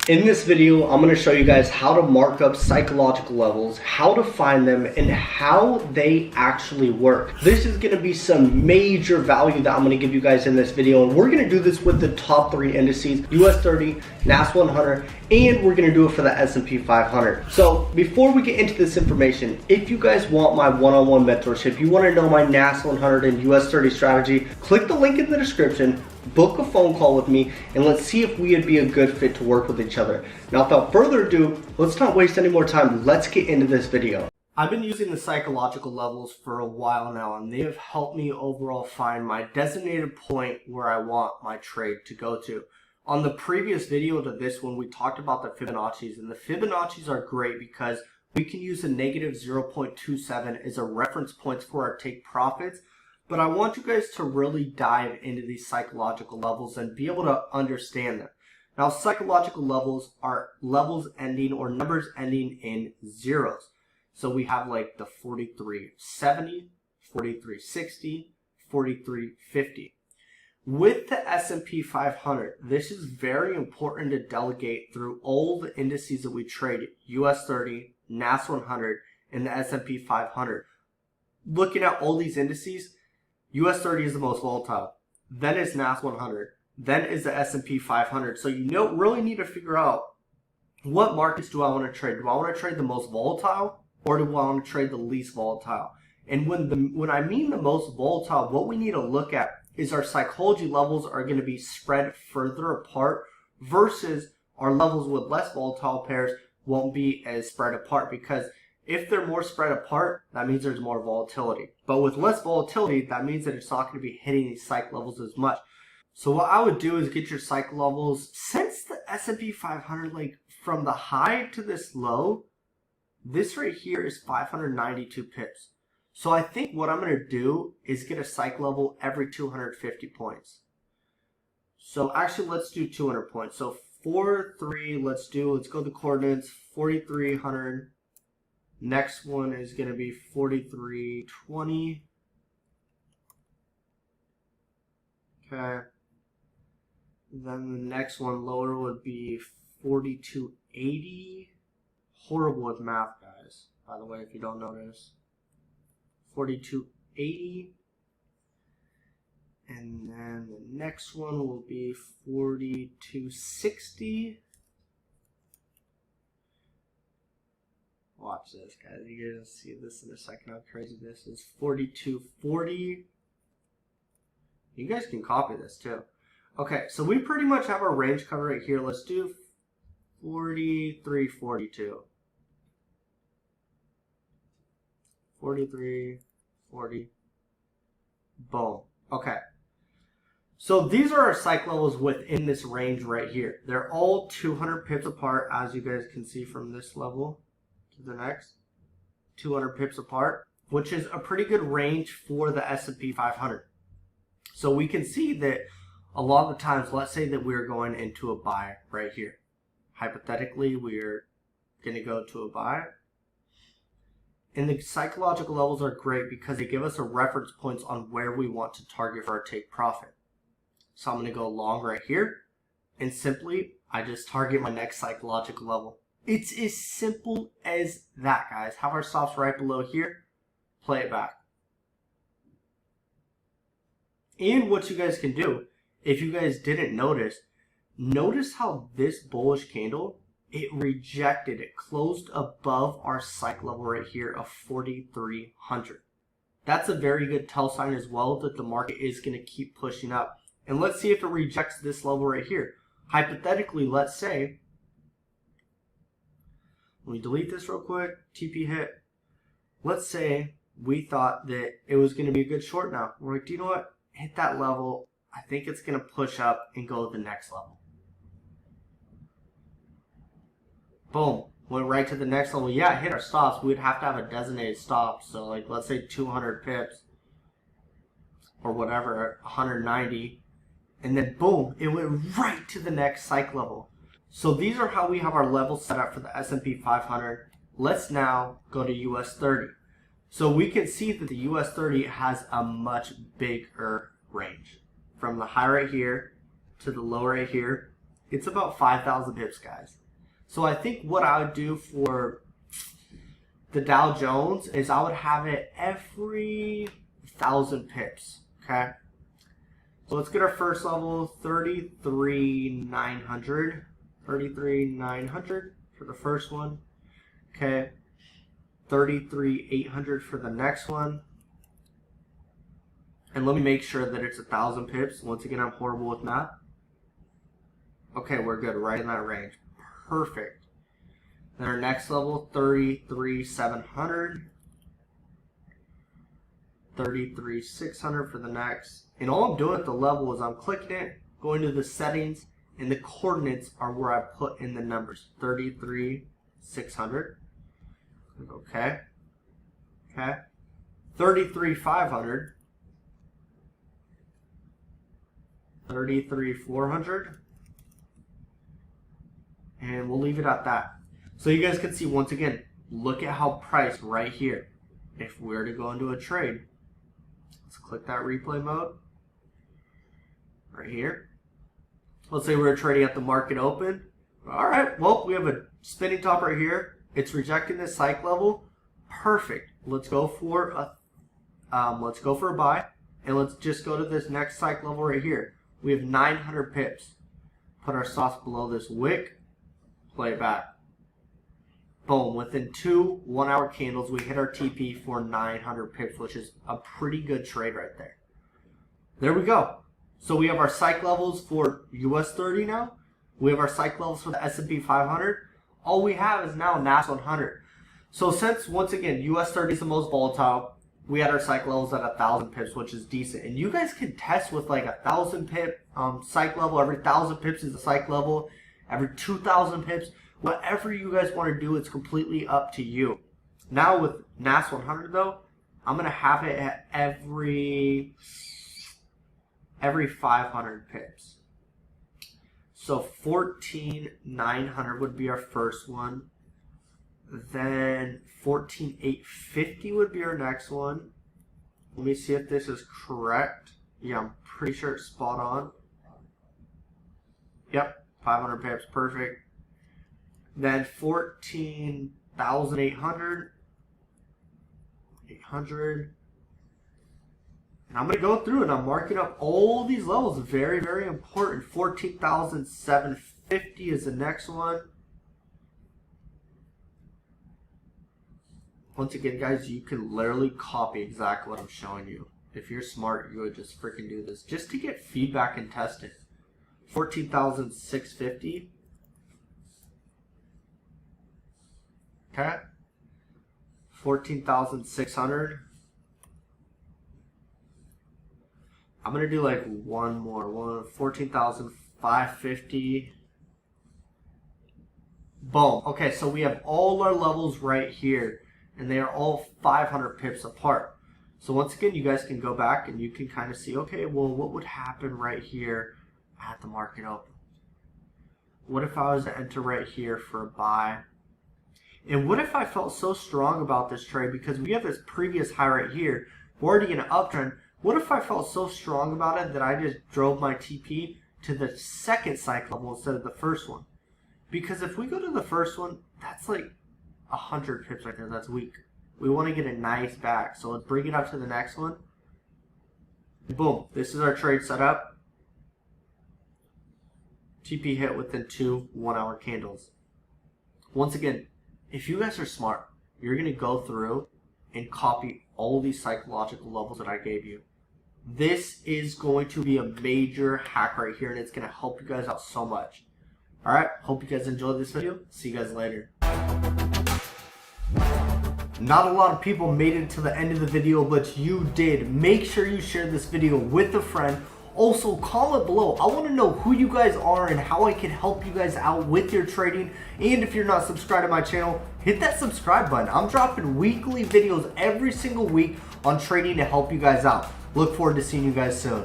In this video, I'm going to show you guys how to mark up psychological levels, how to find them, and how they actually work. This is going to be some major value that I'm going to give you guys in this video, and we're going to do this with the top 3 indices, US 30, NAS 100, and we're going to do it for the S&P 500. So before we get into this information, if you guys want my one-on-one mentorship, you want to know my NAS 100 and US 30 strategy, click the link in the description, book a phone call with me, and let's see if we would be a good fit to work with each other. Now, without further ado, let's not waste any more time. Let's get into this video. I've been using the psychological levels for a while now, and they have helped me overall find my designated point where I want my trade to go to. On the previous video to this one, we talked about the Fibonacci's, and the Fibonacci's are great because we can use a negative 0.27 as a reference point for our take profits. But I want you guys to really dive into these psychological levels and be able to understand them. Now, psychological levels are levels ending or numbers ending in zeros. So we have like the 4370, 4360, 4350. With the S&P 500, this is very important to delegate through all the indices that we trade, US 30, NAS 100, and the S&P 500. Looking at all these indices, US 30 is the most volatile, then is NAS 100, then is the S&P 500. So you really need to figure out, what markets do I want to trade? Do I want to trade the most volatile, or do I want to trade the least volatile? And when I mean the most volatile, what we need to look at is our psychology levels are going to be spread further apart versus our levels with less volatile pairs won't be as spread apart, because if they're more spread apart, that means there's more volatility. But with less volatility, that means that it's not going to be hitting these psych levels as much. So what I would do is get your psych levels, since the S&P 500, like from the high to this low, this right here is 592 pips. So I think what I'm going to do is get a psych level every 250 points. So actually, let's do 200 points. So 4-3, let's go the coordinates, 4,300. Next one is going to be 4320. Okay. Then the next one lower would be 4280. Horrible with math, guys, by the way, if you don't notice. 4280. And then the next one will be 4260. Watch this, guys. You're going to see this in a second, how crazy this is. 4240. You guys can copy this too. Okay, so we pretty much have our range covered right here. Let's do 4342. 4340. Boom. Okay. So these are our psych levels within this range right here. They're all 200 pips apart, as you guys can see from this level to the next, 200 pips apart, which is a pretty good range for the S&P 500. So we can see that a lot of the times, let's say that we're going into a buy right here. Hypothetically, we're going to go to a buy. And the psychological levels are great because they give us a reference points on where we want to target for our take profit. So I'm going to go long right here, and simply I just target my next psychological level. It's as simple as that, guys. Have our stops right below here. Play it back. And what you guys can do, if you guys didn't notice how this bullish candle, it rejected. It closed above our psych level right here of 4,300. That's a very good tell sign as well that the market is going to keep pushing up. And let's see if it rejects this level right here. Hypothetically, let's say, let me delete this real quick, TP hit. Let's say we thought that it was going to be a good short now. We're like, do you know what? Hit that level. I think it's going to push up and go to the next level. Boom. Went right to the next level. Yeah, hit our stops. We'd have to have a designated stop. So like, let's say 200 pips or whatever, 190. And then boom, it went right to the next psych level. So these are how we have our levels set up for the S&P 500. Let's now go to US 30. So we can see that the US 30 has a much bigger range. From the high right here to the low right here, It's about 5,000 pips, guys. So I think what I would do for the Dow Jones is I would have it every 1,000 pips, okay? So let's get our first level, 33,900. 33,900 for the first one, okay? 33,800 for the next one. And let me make sure that it's 1,000 pips. Once again, I'm horrible with math. Okay, we're good, right in that range. Perfect. Then our next level, 33,700. 33,600 for the next. And all I'm doing at the level is I'm clicking it, going to the settings, and the coordinates are where I put in the numbers. 33,600. Okay. Okay. 33,500. 33,400. And we'll leave it at that. So you guys can see, once again, look at how priced right here. If we were to go into a trade, let's click that replay mode right here. Let's say we're trading at the market open. All right, well, we have a spinning top right here. It's rejecting this psych level. Perfect. Let's go for a buy, and let's just go to this next psych level right here. We have 900 pips. Put our sauce below this wick. Play it back. Boom. Within 2 1-hour candles, we hit our TP for 900 pips, which is a pretty good trade right there. There we go. So we have our psych levels for US 30 now. We have our psych levels for the S&P 500. All we have is now NAS 100. So since, once again, US 30 is the most volatile, we had our psych levels at 1,000 pips, which is decent. And you guys can test with like 1,000 pip psych level. Every 1,000 pips is a psych level. Every 2,000 pips. Whatever you guys want to do, it's completely up to you. Now with NAS 100 though, I'm going to have it at every 500 pips. So 14,900 would be our first one. Then 14,850 would be our next one. Let me see if this is correct. Yeah, I'm pretty sure it's spot on. Yep, 500 pips, perfect. Then 14,800. 800. And I'm going to go through and I'm marking up all these levels. Very, very important. 14,750 is the next one. Once again, guys, you can literally copy exactly what I'm showing you. If you're smart, you would just freaking do this just to get feedback and test it. 14,650. Okay. 14,600. I'm going to do like one more. 14,550. Boom. Okay, so we have all our levels right here, and they are all 500 pips apart. So once again, you guys can go back and you can kind of see, okay, well, what would happen right here at the market open? What if I was to enter right here for a buy? And what if I felt so strong about this trade, because we have this previous high right here, we're already in an uptrend. What if I felt so strong about it that I just drove my TP to the second cycle level instead of the first one? Because if we go to the first one, that's like 100 pips right there. That's weak. We want to get a nice back. So let's bring it up to the next one. Boom. This is our trade setup. TP hit within 2 1-hour candles. Once again, if you guys are smart, you're going to go through and copy all these psychological levels that I gave you. This is going to be a major hack right here, and it's going to help you guys out so much. Alright, hope you guys enjoyed this video. See you guys later. Not a lot of people made it to the end of the video, but you did. Make sure you share this video with a friend. Also, comment below. I want to know who you guys are and how I can help you guys out with your trading. And if you're not subscribed to my channel, hit that subscribe button. I'm dropping weekly videos every single week on trading to help you guys out. Look forward to seeing you guys soon.